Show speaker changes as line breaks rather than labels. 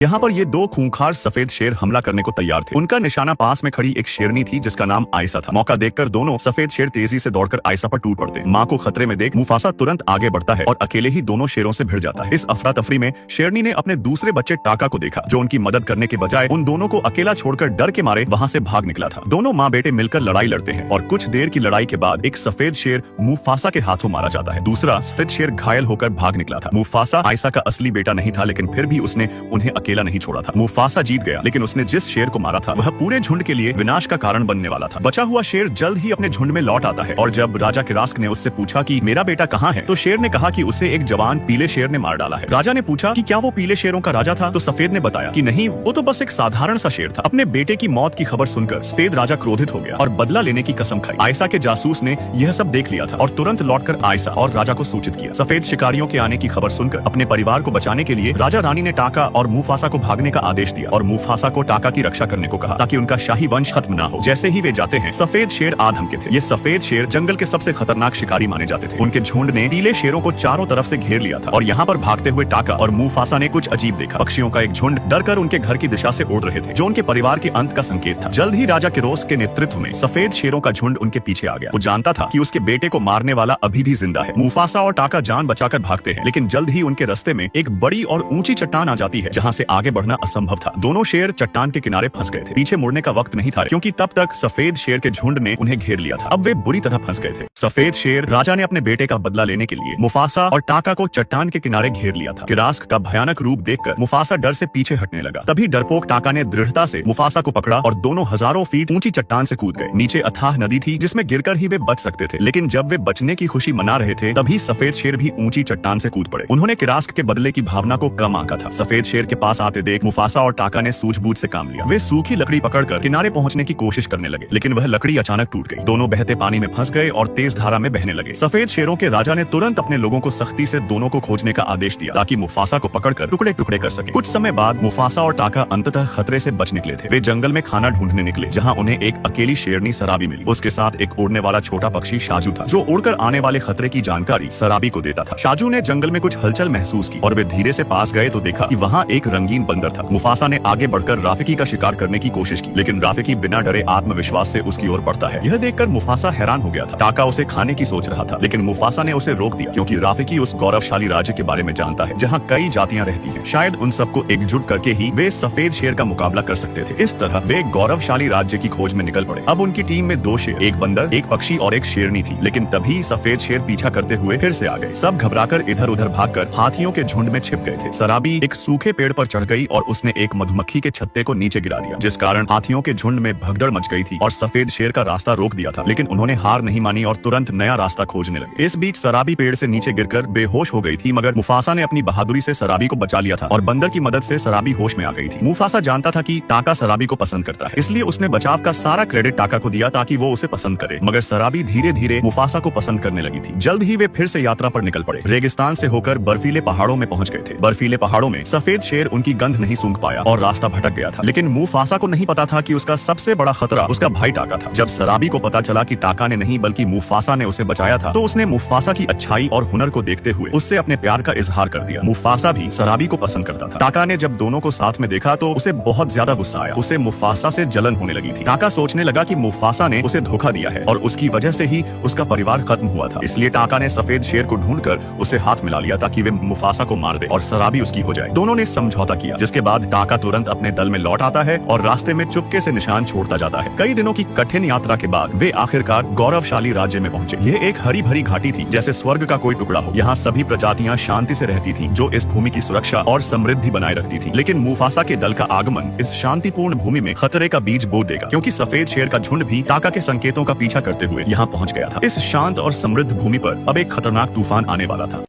यहाँ पर ये दो खूंखार सफेद शेर हमला करने को तैयार थे। उनका निशाना पास में खड़ी एक शेरनी थी जिसका नाम आयसा था। मौका देखकर दोनों सफेद शेर तेजी से दौड़कर आयसा पर टूट पड़ते। माँ को खतरे में देख मुफासा तुरंत आगे बढ़ता है और अकेले ही दोनों शेरों से भिड़ जाता है। इस अफरा तफरी में शेरनी ने अपने दूसरे बच्चे टाका को देखा जो उनकी मदद करने के बजाय उन दोनों को अकेला छोड़कर डर के मारे वहाँ से भाग निकला था। दोनों माँ बेटे मिलकर लड़ाई लड़ते हैं और कुछ देर की लड़ाई के बाद एक सफेद शेर मुफासा के हाथों मारा जाता है। दूसरा सफेद शेर घायल होकर भाग निकला था। मुफासा आयसा का असली बेटा नहीं था, लेकिन फिर भी उसने उन्हें अकेला नहीं छोड़ा था। मुफासा जीत गया, लेकिन उसने जिस शेर को मारा था वह पूरे झुंड के लिए विनाश का कारण बनने वाला था। बचा हुआ शेर जल्द ही अपने झुंड में लौट आता है और जब राजा किरास्क ने उससे पूछा कि मेरा बेटा कहाँ है, तो शेर ने कहा कि उसे एक जवान पीले शेर ने मार डाला है। राजा ने पूछा कि क्या वो पीले शेरों का राजा था, तो सफेद ने बताया कि नहीं, वो तो बस एक साधारण सा शेर था। अपने बेटे की मौत की खबर सुनकर सफेद राजा क्रोधित हो गया और बदला लेने की कसम खाई। आयसा के जासूस ने यह सब देख लिया था और तुरंत लौटकर आयसा और राजा को सूचित किया। सफेद शिकारियों के आने की खबर सुनकर अपने परिवार को बचाने के लिए राजा रानी ने टाका और मुफासा को भागने का आदेश दिया और मुफासा को टाका की रक्षा करने को कहा ताकि उनका शाही वंश खत्म ना हो। जैसे ही वे जाते हैं, सफेद शेर आधमके थे। ये सफेद शेर जंगल के सबसे खतरनाक शिकारी माने जाते थे। उनके झुंड ने पीले शेरों को चारों तरफ से घेर लिया था और यहाँ पर भागते हुए टाका और मुफासा ने कुछ अजीब देखा। पक्षियों का एक झुंड डरकर उनके घर की दिशा से उड़ रहे थे, जो उनके परिवार के अंत का संकेत था। जल्द ही राजा किरोस के नेतृत्व में सफेद शेरों का झुंड उनके पीछे आ गया। वो जानता था कि उसके बेटे को मारने वाला अभी भी जिंदा है। मुफासा और टाका जान बचाकर भागते हैं, लेकिन जल्द ही उनके रास्ते में एक बड़ी और ऊंची चट्टान आ जाती है जहाँ से आगे बढ़ना असंभव था। दोनों शेर चट्टान के किनारे फंस गए थे। पीछे मुड़ने का वक्त नहीं था, क्योंकि तब तक सफेद शेर के झुंड ने उन्हें घेर लिया था। अब वे बुरी तरह फंस गए थे। सफेद शेर राजा ने अपने बेटे का बदला लेने के लिए मुफासा और टाका को चट्टान के किनारे घेर लिया था। किरास्क का भयानक रूप देखकर मुफासा डर से पीछे हटने लगा। तभी डरपोक टाका ने दृढ़ता से मुफासा को पकड़ा और दोनों हजारों फीट ऊंची चट्टान से कूद गए। नीचे अथाह नदी थी जिसमें गिरकर ही वे बच सकते थे, लेकिन जब वे बचने की खुशी मना रहे थे तभी सफेद शेर भी ऊंची चट्टान से कूद पड़े। उन्होंने किरास्क के बदले की भावना को कम आंका था। सफेद शेर के पास आते देख मुफासा और टाका ने सूझबूझ से काम लिया। वे सूखी लकड़ी पकड़कर किनारे पहुंचने की कोशिश करने लगे, लेकिन वह लकड़ी अचानक टूट गई। दोनों बहते पानी में फंस गए और तेज धारा में बहने लगे। सफेद शेरों के राजा ने तुरंत अपने लोगों को सख्ती से दोनों को खोजने का आदेश दिया ताकि मुफासा को पकड़कर टुकड़े टुकड़े कर सके। कुछ समय बाद मुफासा और टाका अंततः खतरे से बच निकले थे। वे जंगल में खाना ढूंढने निकले, जहाँ उन्हें एक अकेली शेरनी सराबी मिली। उसके साथ एक उड़ने वाला छोटा पक्षी शाजू था, जो उड़कर आने वाले खतरे की जानकारी सराबी को देता था। शाजू ने जंगल में कुछ हलचल महसूस की और वे धीरे से पास गए तो देखा कि वहाँ एक रंगीन बंदर था। मुफासा ने आगे बढ़कर राफिकी का शिकार करने की कोशिश की, लेकिन राफिकी बिना डरे आत्मविश्वास से उसकी ओर बढ़ता है। यह देखकर मुफासा हैरान हो गया था। टाका उसे खाने की सोच रहा था, लेकिन मुफासा ने उसे रोक दिया, क्योंकि राफिकी उस गौरवशाली राज्य के बारे में जानता है जहाँ कई जातियां रहती हैं। शायद उन सबको एकजुट करके ही वे सफेद शेर का मुकाबला कर सकते थे। इस तरह वे गौरवशाली राज्य की खोज में निकल पड़े। अब उनकी टीम में दो शेर, एक बंदर, एक पक्षी और एक शेरनी थी, लेकिन तभी सफेद शेर पीछा करते हुए फिर से आ गए। सब घबराकर इधर उधर भागकर हाथियों के झुंड में छिप गए थे। सराबी एक सूखे पेड़ पर चढ़ गई और उसने एक मधुमक्खी के छत्ते को नीचे गिरा दिया, जिस कारण हाथियों के झुंड में भगदड़ मच गई थी और सफेद शेर का रास्ता रोक दिया था। लेकिन उन्होंने हार नहीं मानी और तुरंत नया रास्ता खोजने लगे। इस बीच सराबी पेड़ से नीचे गिरकर बेहोश हो गई थी, मगर मुफासा ने अपनी बहादुरी से सराबी को बचा लिया था और बंदर की मदद से सराबी होश में आ गई थी। मुफासा जानता था कि टाका सराबी को पसंद करता है, इसलिए उसने बचाव का सारा क्रेडिट टाका को दिया ताकि वो उसे पसंद करे। मगर सराबी धीरे धीरे मुफासा को पसंद करने लगी थी। जल्द ही वे फिर से यात्रा पर निकल पड़े। रेगिस्तान से होकर बर्फीले पहाड़ों में पहुंच गए थे। बर्फीले पहाड़ों में सफेद शेर उनकी गंध नहीं सूंघ पाया और रास्ता भटक गया था, लेकिन मुफासा को नहीं पता था कि उसका सबसे बड़ा खतरा उसका भाई टाका था। जब सराबी को पता चला कि टाका ने नहीं बल्कि मुफासा ने उसे बचाया था, तो उसने मुफासा की अच्छाई और हुनर को देखते हुए उससे अपने प्यार का इजहार कर दिया। मुफासा भी सराबी को पसंद करता था। टाका ने जब दोनों को साथ में देखा तो उसे बहुत ज्यादा गुस्सा आया। उसे मुफासा से जलन होने लगी थी। टाका सोचने लगा कि मुफासा ने उसे धोखा दिया है और उसकी वजह से ही उसका परिवार खत्म हुआ था। इसलिए टाका ने सफेद शेर को ढूंढकर उसे हाथ मिला लिया ताकि वे मुफासा को मार दे और सराबी उसकी हो जाए। दोनों ने समझौता किया, जिसके बाद टाका तुरंत अपने दल में लौट आता है और रास्ते में चुपके से निशान छोड़ता जाता है। कई दिनों की कठिन यात्रा के बाद वे आखिरकार गौरवशाली राज्य में पहुंचे। यह एक हरी भरी घाटी थी, जैसे स्वर्ग का कोई टुकड़ा हो। यहाँ सभी प्रजातियां शांति से रहती थी, जो इस भूमि की सुरक्षा और समृद्धि बनाए रखती थी। लेकिन मुफासा के दल का आगमन इस शांतिपूर्ण भूमि में खतरे का बीज बो देगा, क्योंकि सफेद शेर का झुंड भी टाका के संकेतों का पीछा करते हुए यहाँ पहुंच गया था। इस शांत और समृद्ध भूमि पर अब एक खतरनाक तूफान आने वाला था।